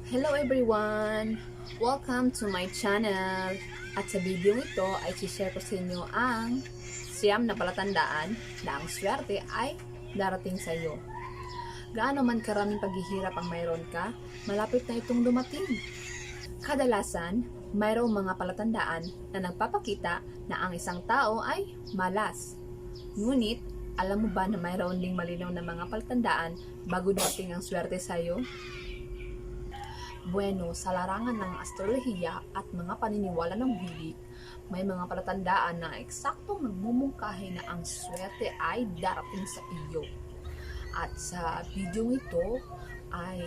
Hello everyone! Welcome to my channel! At sa video ito ay share ko sa inyo ang siyam na palatandaan na ang swerte ay darating sa iyo. Gaano man karaming paghihirap ang mayroon ka, malapit na itong dumating. Kadalasan, mayroong mga palatandaan na nagpapakita na ang isang tao ay malas. Ngunit, alam mo ba na mayroon ding malinaw na mga palatandaan bago dumating ang swerte sa iyo? Bueno, sa larangan ng astrolohiya at mga paniniwala ng Vedic, may mga palatandaan na eksaktong nagmumungkahi na ang swerte ay darating sa iyo. At sa video ito ay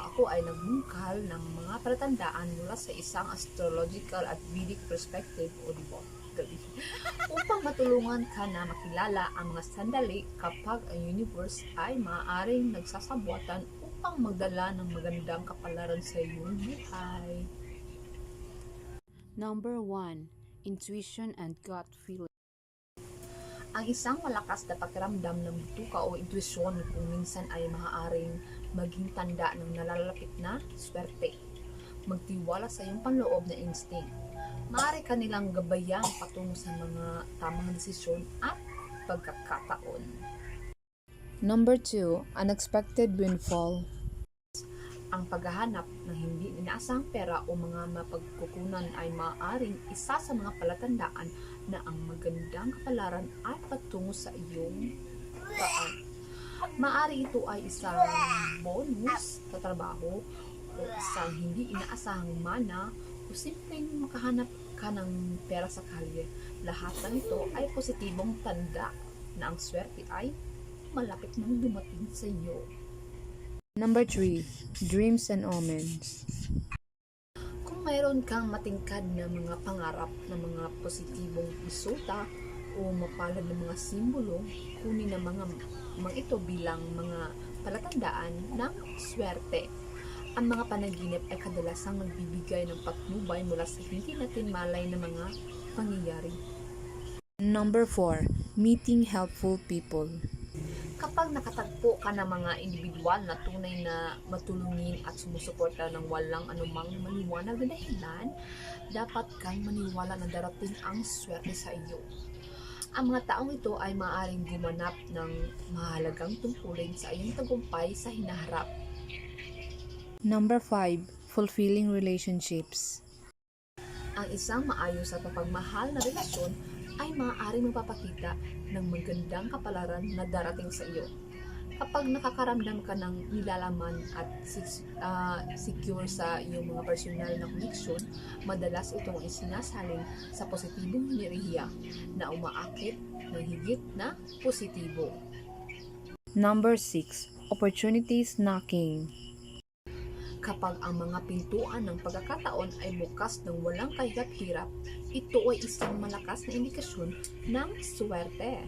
ako ay nagmungkal ng mga palatandaan mula sa isang astrological at Vedic perspective o diba? Upang matulungan ka na makilala ang mga sandali kapag ang universe ay maaaring nagsasabuatan upang magdala ng magandang kapalaran sa iyong buhay. Number 1. Intuition and gut feeling. Ang isang malakas na pakiramdam ng bituka o intuisyon kung minsan ay maaaring maging tanda ng nalalapit na swerte. Magtiwala sa iyong panloob na instinct. Maaari ka nilang gabayan patungo sa mga tamang desisyon at pagkakataon. Number 2. Unexpected windfall. Ang paghahanap ng hindi inaasahang pera o mga mapagkukunan ay maaaring isa sa mga palatandaan na ang magandang kapalaran ay patungo sa iyong daan. Maaari ito ay isang bonus sa trabaho o isang hindi inaasahang mana o simpleng makahanap ka ng pera sa kalye. Lahat ng ito ay positibong tanda na ang swerte ay malapit nang dumating sa iyo. Number 3. Dreams and omens. Kung mayroon kang matingkad na mga pangarap na mga positibong resulta o mapalad na mga simbolo, kunin ang mga ito bilang mga palatandaan ng swerte. Ang mga panaginip ay kadalasang nagbibigay ng patnubay mula sa hindi natin malay na mga pangyayari. Number 4. Meeting helpful people. Kapag nakatagpo ka ng mga individual na tunay na matulungin at sumusuporta ng walang anumang maliwanag na dahilan, dapat kang maniwala na darating ang swerte sa iyo. Ang mga taong ito ay maaaring gumanap ng mahalagang tungkulin sa iyong tagumpay sa hinaharap. Number 5. Fulfilling relationships. Ang isang maayos at mapagmahal na relasyon ay maaaring magpapakita ng magandang kapalaran na darating sa iyo. Kapag nakakaramdam ka ng nilalaman at secure sa iyong mga personal na koneksyon, madalas itong isinasalin sa positibong enerhiya na umaakit ng higit na positibo. Number 6. Opportunities knocking. Kapag ang mga pintuan ng pagkakataon ay bukas ng walang kahirap-hirap, ito ay isang malakas na indikasyon ng swerte.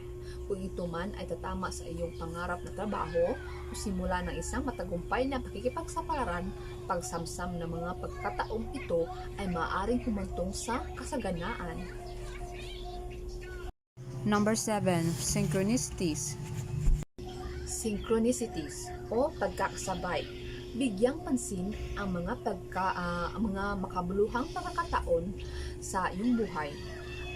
Kung ito man ay tatama sa iyong pangarap na trabaho o simula ng isang matagumpay na pakikipagsapalaran, pagsamsam ng mga pagkataong ito ay maaaring humantong sa kasaganaan. Number 7. Synchronicities. Synchronicities o pagkakasabay. Bigyang pansin ang mga makabuluhang pagkakataon sa iyong buhay.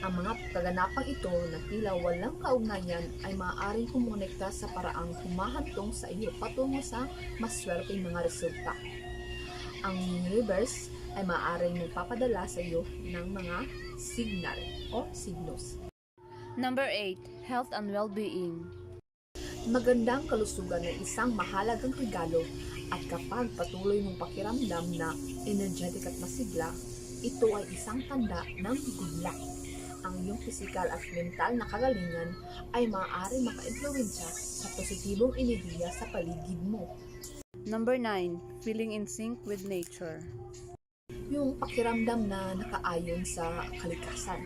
Ang mga kaganapang ito na tila walang kaugnayan ay maaaring kumonekta sa paraang humahantong sa iyo patungo sa maswerteng mga resulta. Ang universe ay maaaring magpapadala sa iyo ng mga signal o signos. Number 8. Health and well-being. Magandang kalusugan ay isang mahalagang regalo at kapag patuloy mong pakiramdam na energetic at masigla, ito ay isang tanda ng good luck. Ang iyong physical at mental na kagalingan ay maaaring maka-impluwensya sa positibong enerhiya sa paligid mo. Number 9. Feeling in sync with nature. Yung pakiramdam na nakaayon sa kalikasan.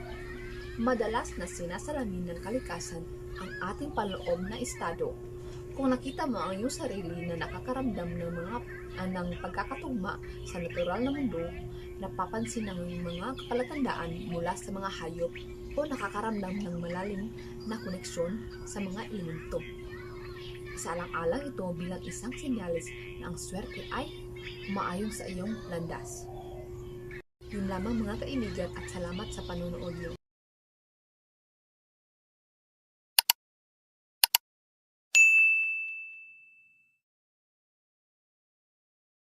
Madalas na sinasalamin ng kalikasan ang ating panloob na estado. Kung nakita mo ang iyong sarili na nakakaramdam ng pagkakatugma sa natural na mundo, napapansin ang mga kapalatandaan mula sa mga hayop o nakakaramdam ng malalim na koneksyon sa mga elemento. Isaalang-alang ito bilang isang senyales na ang swerte ay umaayon sa iyong landas. Yun lamang mga kaibigan at salamat sa panonood niyo.